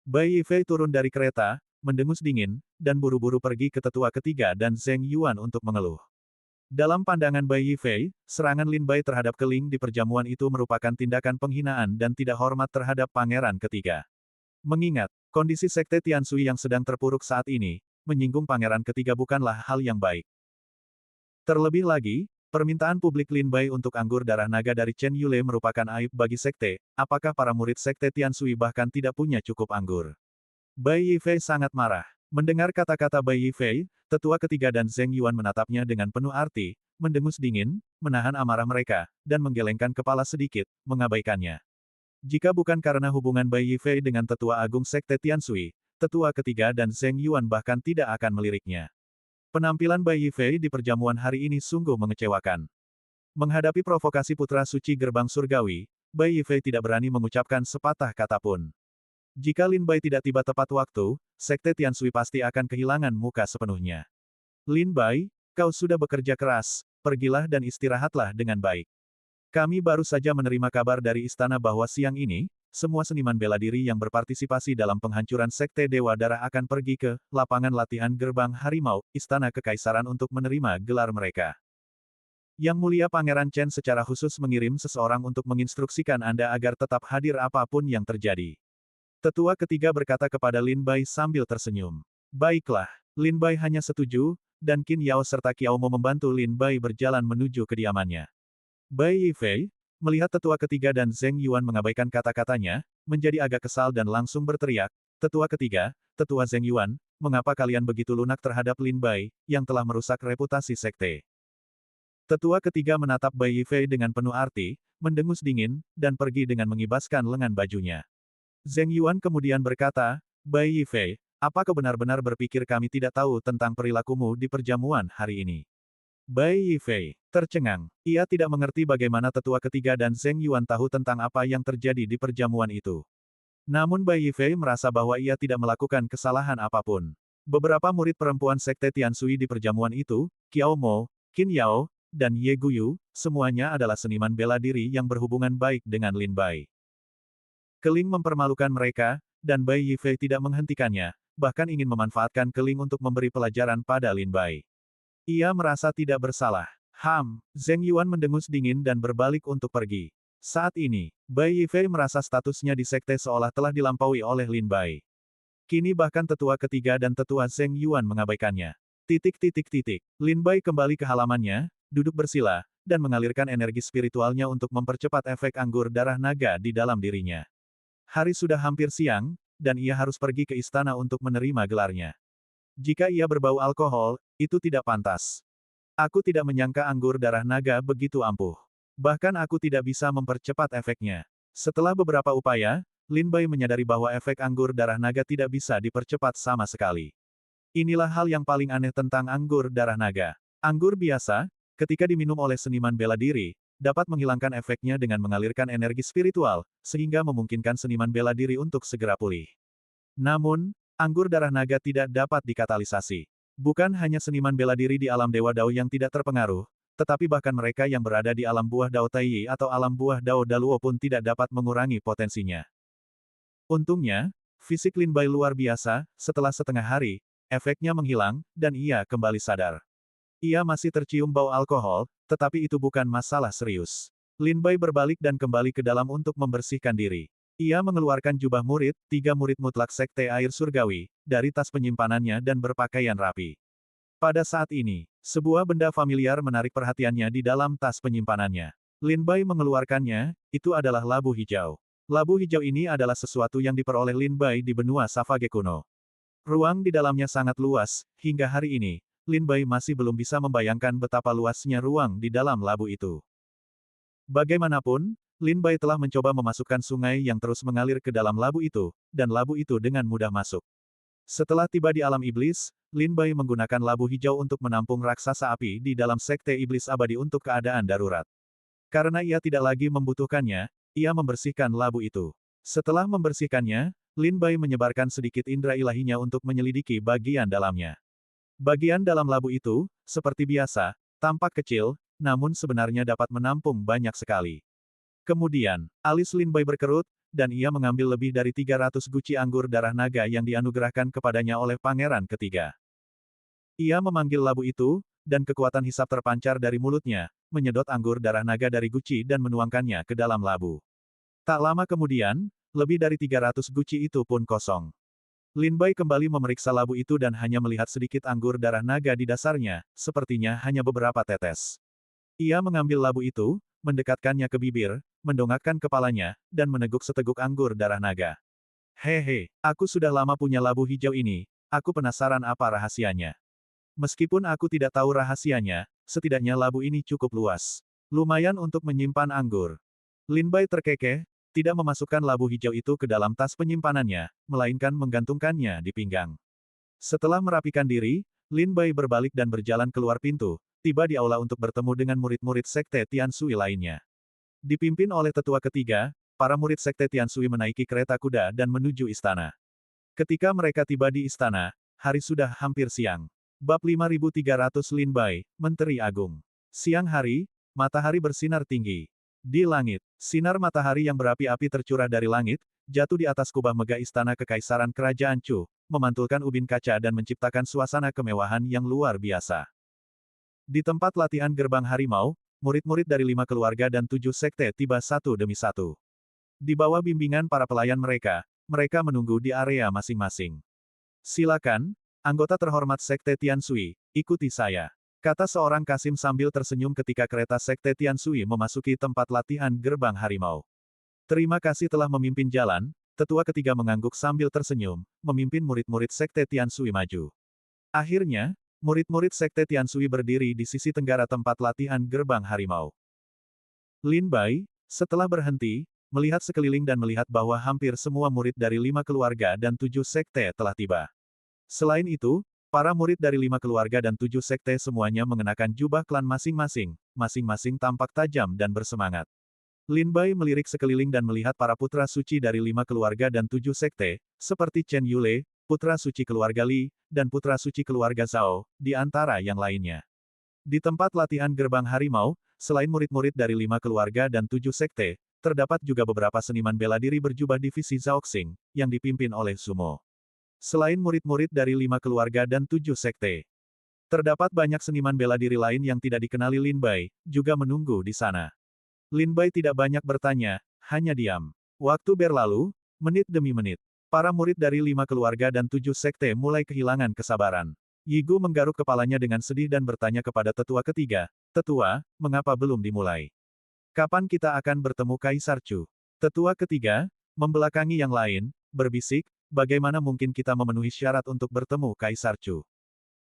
Bai Yifei turun dari kereta, mendengus dingin, dan buru-buru pergi ke tetua ketiga dan Zheng Yuan untuk mengeluh. Dalam pandangan Bai Yifei, serangan Lin Bai terhadap Keling di perjamuan itu merupakan tindakan penghinaan dan tidak hormat terhadap pangeran ketiga. Mengingat kondisi sekte Tian Sui yang sedang terpuruk saat ini, menyinggung pangeran ketiga bukanlah hal yang baik. Terlebih lagi, permintaan publik Lin Bai untuk anggur darah naga dari Chen Yule merupakan aib bagi sekte. Apakah para murid sekte Tian Sui bahkan tidak punya cukup anggur? Bai Yifei sangat marah. Mendengar kata-kata Bai Yifei, tetua ketiga dan Zheng Yuan menatapnya dengan penuh arti, mendengus dingin, menahan amarah mereka, dan menggelengkan kepala sedikit, mengabaikannya. Jika bukan karena hubungan Bai Yifei dengan tetua agung sekte Tian Sui, tetua ketiga dan Zheng Yuan bahkan tidak akan meliriknya. Penampilan Bai Yifei di perjamuan hari ini sungguh mengecewakan. Menghadapi provokasi putra suci gerbang surgawi, Bai Yifei tidak berani mengucapkan sepatah kata pun. Jika Lin Bai tidak tiba tepat waktu, sekte Tian Sui pasti akan kehilangan muka sepenuhnya. Lin Bai, kau sudah bekerja keras, pergilah dan istirahatlah dengan baik. Kami baru saja menerima kabar dari istana bahwa siang ini, semua seniman bela diri yang berpartisipasi dalam penghancuran sekte Dewa Darah akan pergi ke lapangan latihan gerbang harimau, istana kekaisaran untuk menerima gelar mereka. Yang mulia Pangeran Chen secara khusus mengirim seseorang untuk menginstruksikan Anda agar tetap hadir apapun yang terjadi. Tetua ketiga berkata kepada Lin Bai sambil tersenyum. Baiklah, Lin Bai hanya setuju, dan Qin Yao serta Qiao Mo membantu Lin Bai berjalan menuju kediamannya. Bai Yifei, melihat tetua ketiga dan Zheng Yuan mengabaikan kata-katanya, menjadi agak kesal dan langsung berteriak, Tetua ketiga, Tetua Zheng Yuan, mengapa kalian begitu lunak terhadap Lin Bai, yang telah merusak reputasi sekte? Tetua ketiga menatap Bai Yifei dengan penuh arti, mendengus dingin, dan pergi dengan mengibaskan lengan bajunya. Zheng Yuan kemudian berkata, Bai Yifei, apa kau benar-benar berpikir kami tidak tahu tentang perilakumu di perjamuan hari ini? Bai Yifei tercengang. Ia tidak mengerti bagaimana tetua ketiga dan Zheng Yuan tahu tentang apa yang terjadi di perjamuan itu. Namun Bai Yifei merasa bahwa ia tidak melakukan kesalahan apapun. Beberapa murid perempuan sekte Tian Sui di perjamuan itu, Qiao Mo, Qin Yao, dan Ye Guyu, semuanya adalah seniman bela diri yang berhubungan baik dengan Lin Bai. Keling mempermalukan mereka, dan Bai Yifei tidak menghentikannya, bahkan ingin memanfaatkan Keling untuk memberi pelajaran pada Lin Bai. Ia merasa tidak bersalah. Zheng Yuan mendengus dingin dan berbalik untuk pergi. Saat ini, Bai Yifei merasa statusnya di sekte seolah telah dilampaui oleh Lin Bai. Kini bahkan tetua ketiga dan tetua Zheng Yuan mengabaikannya. Lin Bai kembali ke halamannya, duduk bersila, dan mengalirkan energi spiritualnya untuk mempercepat efek anggur darah naga di dalam dirinya. Hari sudah hampir siang, dan ia harus pergi ke istana untuk menerima gelarnya. Jika ia berbau alkohol, itu tidak pantas. Aku tidak menyangka anggur darah naga begitu ampuh. Bahkan aku tidak bisa mempercepat efeknya. Setelah beberapa upaya, Lin Bai menyadari bahwa efek anggur darah naga tidak bisa dipercepat sama sekali. Inilah hal yang paling aneh tentang anggur darah naga. Anggur biasa, ketika diminum oleh seniman bela diri, dapat menghilangkan efeknya dengan mengalirkan energi spiritual, sehingga memungkinkan seniman bela diri untuk segera pulih. Namun, anggur darah naga tidak dapat dikatalisasi. Bukan hanya seniman bela diri di alam Dewa Dao yang tidak terpengaruh, tetapi bahkan mereka yang berada di alam buah Dao Taiyi atau alam buah Dao Daluo pun tidak dapat mengurangi potensinya. Untungnya, fisik Lin Bai luar biasa, setelah setengah hari, efeknya menghilang, dan ia kembali sadar. Ia masih tercium bau alkohol, tetapi itu bukan masalah serius. Lin Bai berbalik dan kembali ke dalam untuk membersihkan diri. Ia mengeluarkan jubah murid, 3 murid mutlak Sekte Air Surgawi, dari tas penyimpanannya dan berpakaian rapi. Pada saat ini, sebuah benda familiar menarik perhatiannya di dalam tas penyimpanannya. Lin Bai mengeluarkannya, itu adalah labu hijau. Labu hijau ini adalah sesuatu yang diperoleh Lin Bai di benua Savage kuno. Ruang di dalamnya sangat luas, hingga hari ini, Lin Bai masih belum bisa membayangkan betapa luasnya ruang di dalam labu itu. Bagaimanapun, Lin Bai telah mencoba memasukkan sungai yang terus mengalir ke dalam labu itu, dan labu itu dengan mudah masuk. Setelah tiba di alam iblis, Lin Bai menggunakan labu hijau untuk menampung raksasa api di dalam sekte iblis abadi untuk keadaan darurat. Karena ia tidak lagi membutuhkannya, ia membersihkan labu itu. Setelah membersihkannya, Lin Bai menyebarkan sedikit indera ilahinya untuk menyelidiki bagian dalamnya. Bagian dalam labu itu, seperti biasa, tampak kecil, namun sebenarnya dapat menampung banyak sekali. Kemudian, alis Lin Bai berkerut, dan ia mengambil lebih dari 300 guci anggur darah naga yang dianugerahkan kepadanya oleh pangeran ketiga. Ia memanggil labu itu, dan kekuatan hisap terpancar dari mulutnya, menyedot anggur darah naga dari guci dan menuangkannya ke dalam labu. Tak lama kemudian, lebih dari 300 guci itu pun kosong. Lin Bai kembali memeriksa labu itu dan hanya melihat sedikit anggur darah naga di dasarnya, sepertinya hanya beberapa tetes. Ia mengambil labu itu, mendekatkannya ke bibir, mendongakkan kepalanya, dan meneguk seteguk anggur darah naga. Hehe, aku sudah lama punya labu hijau ini, aku penasaran apa rahasianya. Meskipun aku tidak tahu rahasianya, setidaknya labu ini cukup luas. Lumayan untuk menyimpan anggur. Lin Bai terkekeh, tidak memasukkan labu hijau itu ke dalam tas penyimpanannya, melainkan menggantungkannya di pinggang. Setelah merapikan diri, Lin Bai berbalik dan berjalan keluar pintu, tiba di aula untuk bertemu dengan murid-murid Sekte Tianshui lainnya. Dipimpin oleh tetua ketiga, para murid Sekte Tianshui menaiki kereta kuda dan menuju istana. Ketika mereka tiba di istana, hari sudah hampir siang. Bab 5300 Lin Bai, Menteri Agung. Siang hari, matahari bersinar tinggi. Di langit, sinar matahari yang berapi-api tercurah dari langit, jatuh di atas kubah megah istana kekaisaran kerajaan Chu, memantulkan ubin kaca dan menciptakan suasana kemewahan yang luar biasa. Di tempat latihan gerbang harimau, murid-murid dari 5 keluarga dan 7 sekte tiba satu demi satu. Di bawah bimbingan para pelayan mereka, mereka menunggu di area masing-masing. Silakan, anggota terhormat Sekte Tianshui, ikuti saya. Kata seorang Kasim sambil tersenyum ketika kereta Sekte Tianshui memasuki tempat latihan gerbang harimau. Terima kasih telah memimpin jalan, tetua ketiga mengangguk sambil tersenyum, memimpin murid-murid Sekte Tianshui maju. Akhirnya, murid-murid Sekte Tianshui berdiri di sisi tenggara tempat latihan gerbang harimau. Lin Bai, setelah berhenti, melihat sekeliling dan melihat bahwa hampir semua murid dari 5 keluarga dan 7 sekte telah tiba. Selain itu, para murid dari 5 keluarga dan 7 sekte semuanya mengenakan jubah klan masing-masing, masing-masing tampak tajam dan bersemangat. Lin Bai melirik sekeliling dan melihat para putra suci dari 5 keluarga dan 7 sekte, seperti Chen Yule, putra suci keluarga Li, dan putra suci keluarga Zhao, di antara yang lainnya. Di tempat latihan gerbang harimau, selain murid-murid dari 5 keluarga dan 7 sekte, terdapat juga beberapa seniman bela diri berjubah divisi Zhaoxing, yang dipimpin oleh Sumo. Selain murid-murid dari 5 keluarga dan 7 sekte, terdapat banyak seniman bela diri lain yang tidak dikenali Lin Bai, juga menunggu di sana. Lin Bai tidak banyak bertanya, hanya diam. Waktu berlalu, menit demi menit. Para murid dari 5 keluarga dan 7 sekte mulai kehilangan kesabaran. Yigu menggaruk kepalanya dengan sedih dan bertanya kepada tetua ketiga, "Tetua, mengapa belum dimulai? Kapan kita akan bertemu Kaisar Chu?" Tetua ketiga, membelakangi yang lain, berbisik, "Bagaimana mungkin kita memenuhi syarat untuk bertemu Kaisar Chu?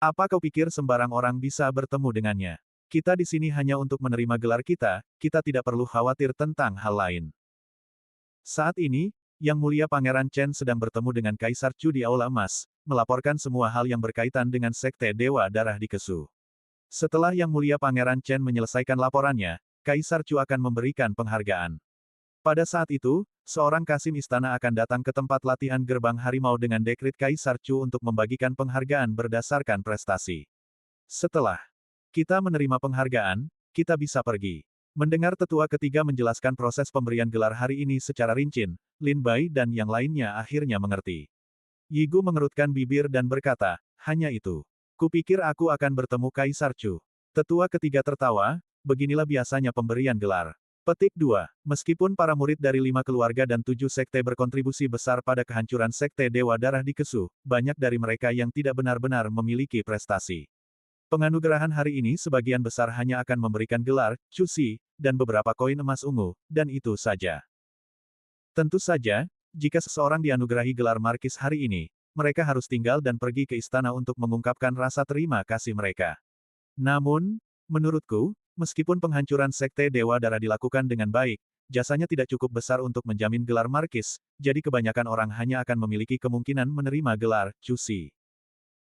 Apa kau pikir sembarang orang bisa bertemu dengannya? Kita di sini hanya untuk menerima gelar kita tidak perlu khawatir tentang hal lain." Saat ini, Yang Mulia Pangeran Chen sedang bertemu dengan Kaisar Chu di Aula Emas, melaporkan semua hal yang berkaitan dengan Sekte Dewa Darah di Kesu. Setelah Yang Mulia Pangeran Chen menyelesaikan laporannya, Kaisar Chu akan memberikan penghargaan. Pada saat itu, seorang Kasim istana akan datang ke tempat latihan gerbang harimau dengan dekrit Kaisar Chu untuk membagikan penghargaan berdasarkan prestasi. Setelah kita menerima penghargaan, kita bisa pergi. Mendengar tetua ketiga menjelaskan proses pemberian gelar hari ini secara rinci, Lin Bai dan yang lainnya akhirnya mengerti. Yigu mengerutkan bibir dan berkata, "Hanya itu. Kupikir aku akan bertemu Kaisar Chu." Tetua ketiga tertawa, "Beginilah biasanya pemberian gelar. Petik 2. Meskipun para murid dari 5 keluarga dan 7 sekte berkontribusi besar pada kehancuran sekte Dewa Darah di Kesu, banyak dari mereka yang tidak benar-benar memiliki prestasi. Penganugerahan hari ini sebagian besar hanya akan memberikan gelar, Cusi, dan beberapa koin emas ungu, dan itu saja. Tentu saja, jika seseorang dianugerahi gelar Markis hari ini, mereka harus tinggal dan pergi ke istana untuk mengungkapkan rasa terima kasih mereka. Namun, menurutku, meskipun penghancuran Sekte Dewa Darah dilakukan dengan baik, jasanya tidak cukup besar untuk menjamin gelar Markis, jadi kebanyakan orang hanya akan memiliki kemungkinan menerima gelar Cusi.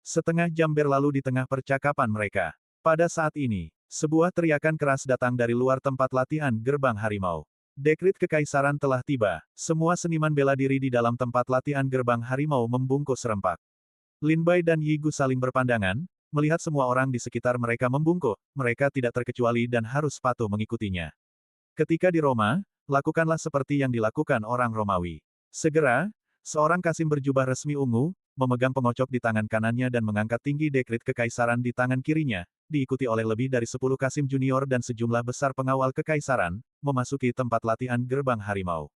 Setengah jam berlalu di tengah percakapan mereka. Pada saat ini, sebuah teriakan keras datang dari luar tempat latihan Gerbang Harimau. Dekrit Kekaisaran telah tiba. Semua seniman bela diri di dalam tempat latihan Gerbang Harimau membungkuk serempak. Lin Bai dan Yi Gu saling berpandangan. Melihat semua orang di sekitar mereka membungkuk, mereka tidak terkecuali dan harus patuh mengikutinya. Ketika di Roma, lakukanlah seperti yang dilakukan orang Romawi. Segera, seorang kasim berjubah resmi ungu, memegang pengocok di tangan kanannya dan mengangkat tinggi dekrit kekaisaran di tangan kirinya, diikuti oleh lebih dari 10 kasim junior dan sejumlah besar pengawal kekaisaran, memasuki tempat latihan Gerbang Harimau.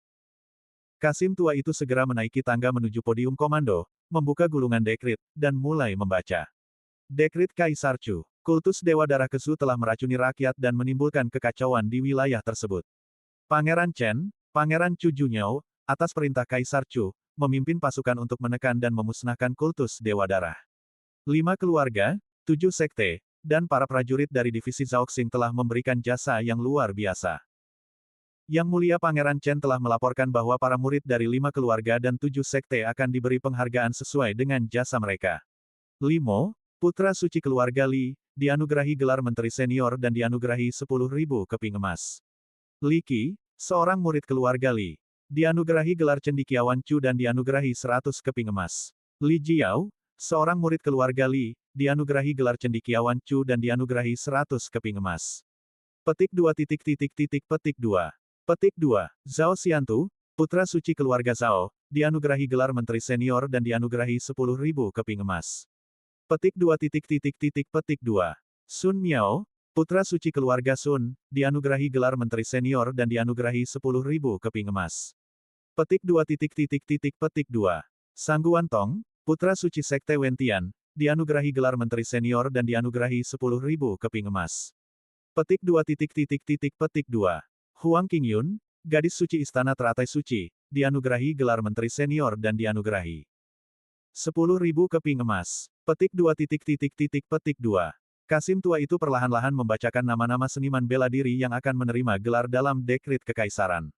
Kasim tua itu segera menaiki tangga menuju podium komando, membuka gulungan dekrit, dan mulai membaca. Dekrit Kaisar Chu. Kultus Dewa Darah Kesu telah meracuni rakyat dan menimbulkan kekacauan di wilayah tersebut. Pangeran Chen, Pangeran Chu Junyao, atas perintah Kaisar Chu, memimpin pasukan untuk menekan dan memusnahkan kultus Dewa Darah. 5 keluarga, 7 sekte, dan para prajurit dari divisi Zhaoxing telah memberikan jasa yang luar biasa. Yang Mulia Pangeran Chen telah melaporkan bahwa para murid dari 5 keluarga dan 7 sekte akan diberi penghargaan sesuai dengan jasa mereka. Limo, putra suci keluarga Li, dianugerahi gelar Menteri Senior dan dianugerahi 10.000 keping emas. Li Qi, seorang murid keluarga Li, dianugerahi gelar Cendikiawan Chu dan dianugerahi 100 keping emas. Li Jiao, seorang murid keluarga Li, dianugerahi gelar Cendikiawan Chu dan dianugerahi 100 keping emas. Petik 2. Petik 2. Petik 2. Zhao Xiantu, putra suci keluarga Zhao, dianugerahi gelar Menteri Senior dan dianugerahi 10.000 keping emas. Petik 2. Petik 2. Sun Miao, putra suci keluarga Sun, dianugerahi gelar Menteri Senior dan dianugerahi 10.000 keping emas. Petik 2. Petik 2. Sangguan Tong, putra suci Sekte Wentian, dianugerahi gelar Menteri Senior dan dianugerahi 10.000 keping emas. Petik 2. Petik 2. Huang Qingyun, gadis suci Istana Teratai Suci, dianugerahi gelar Menteri Senior dan dianugerahi 10.000 keping emas. Petik 2. Petik 2. Kasim tua itu perlahan-lahan membacakan nama-nama seniman bela diri yang akan menerima gelar dalam dekrit kekaisaran.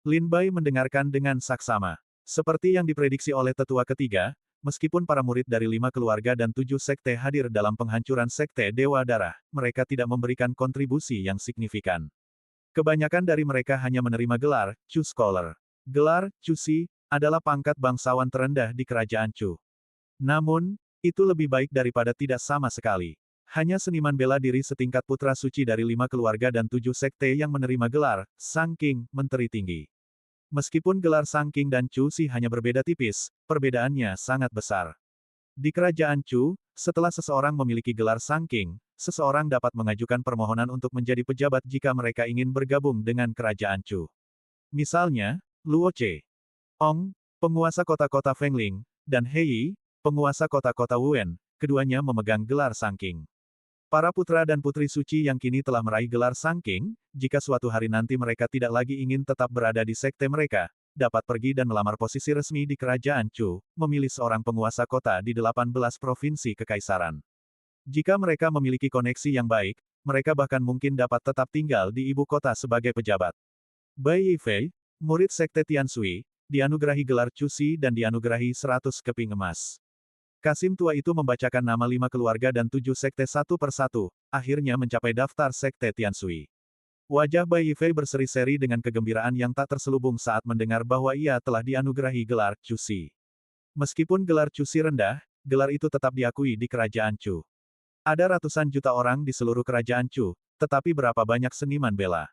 Lin Bai mendengarkan dengan saksama. Seperti yang diprediksi oleh tetua ketiga, meskipun para murid dari 5 keluarga dan 7 sekte hadir dalam penghancuran sekte Dewa Darah, mereka tidak memberikan kontribusi yang signifikan. Kebanyakan dari mereka hanya menerima gelar, Chu Scholar. Gelar, Cusi, adalah pangkat bangsawan terendah di kerajaan Chu. Namun, itu lebih baik daripada tidak sama sekali. Hanya seniman bela diri setingkat putra suci dari 5 keluarga dan 7 sekte yang menerima gelar, Sang King, Menteri Tinggi. Meskipun gelar Sang King dan Chu Si hanya berbeda tipis, perbedaannya sangat besar. Di kerajaan Chu, setelah seseorang memiliki gelar Sang King, seseorang dapat mengajukan permohonan untuk menjadi pejabat jika mereka ingin bergabung dengan kerajaan Chu. Misalnya, Luo Che, Ong, penguasa kota-kota Fengling, dan He Yi, penguasa kota-kota Wen, keduanya memegang gelar Sang King. Para putra dan putri suci yang kini telah meraih gelar Sang King, jika suatu hari nanti mereka tidak lagi ingin tetap berada di sekte mereka, dapat pergi dan melamar posisi resmi di kerajaan Chu, memilih seorang penguasa kota di 18 provinsi kekaisaran. Jika mereka memiliki koneksi yang baik, mereka bahkan mungkin dapat tetap tinggal di ibu kota sebagai pejabat. Bai Yifei, murid sekte Tianshui, dianugerahi gelar Cusi dan dianugerahi 100 keping emas. Kasim tua itu membacakan nama 5 keluarga dan 7 sekte satu persatu, akhirnya mencapai daftar sekte Tianshui. Wajah Bai Yifei berseri-seri dengan kegembiraan yang tak terselubung saat mendengar bahwa ia telah dianugerahi gelar Cusi. Meskipun gelar Cusi rendah, gelar itu tetap diakui di kerajaan Chu. Ada ratusan juta orang di seluruh kerajaan Chu, tetapi berapa banyak seniman bela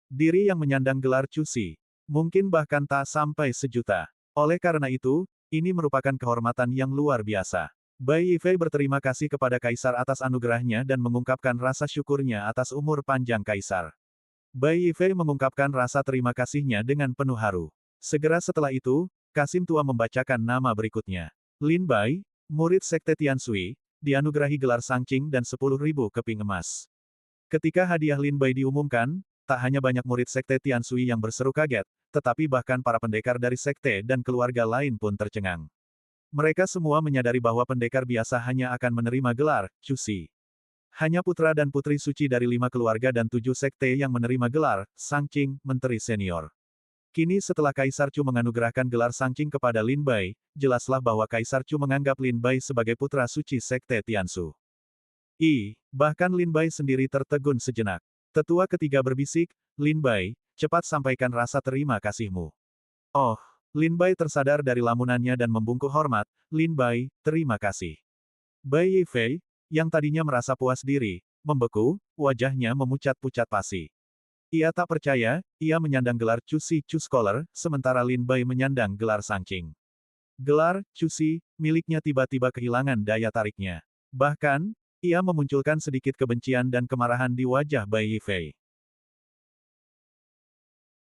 diri yang menyandang gelar Cusi? Mungkin bahkan tak sampai sejuta. Oleh karena itu, ini merupakan kehormatan yang luar biasa. Bai Yifei berterima kasih kepada Kaisar atas anugerahnya dan mengungkapkan rasa syukurnya atas umur panjang Kaisar. Bai Yifei mengungkapkan rasa terima kasihnya dengan penuh haru. Segera setelah itu, Kasim tua membacakan nama berikutnya. Lin Bai, murid Sekte Tianshui, dianugerahi gelar Sangqing dan 10.000 keping emas. Ketika hadiah Lin Bai diumumkan, tak hanya banyak murid Sekte Tianshui yang berseru kaget, tetapi bahkan para pendekar dari Sekte dan keluarga lain pun tercengang. Mereka semua menyadari bahwa pendekar biasa hanya akan menerima gelar Cusi. Hanya putra dan putri suci dari 5 keluarga dan 7 sekte yang menerima gelar Sangqing, Menteri Senior. Kini setelah Kaisar Chu menganugerahkan gelar Sangqing kepada Lin Bai, jelaslah bahwa Kaisar Chu menganggap Lin Bai sebagai putra suci Sekte Tiansu. Bahkan Lin Bai sendiri tertegun sejenak. Tetua ketiga berbisik, Lin Bai, cepat sampaikan rasa terima kasihmu. Oh, Lin Bai tersadar dari lamunannya dan membungkuk hormat, Lin Bai, terima kasih. Bai Yifei, yang tadinya merasa puas diri, membeku, wajahnya memucat-pucat pasi. Ia tak percaya, ia menyandang gelar Cusi Chu Scholar, sementara Lin Bai menyandang gelar Sangqing. Gelar Cusi miliknya tiba-tiba kehilangan daya tariknya. Bahkan, ia memunculkan sedikit kebencian dan kemarahan di wajah Bai Yifei.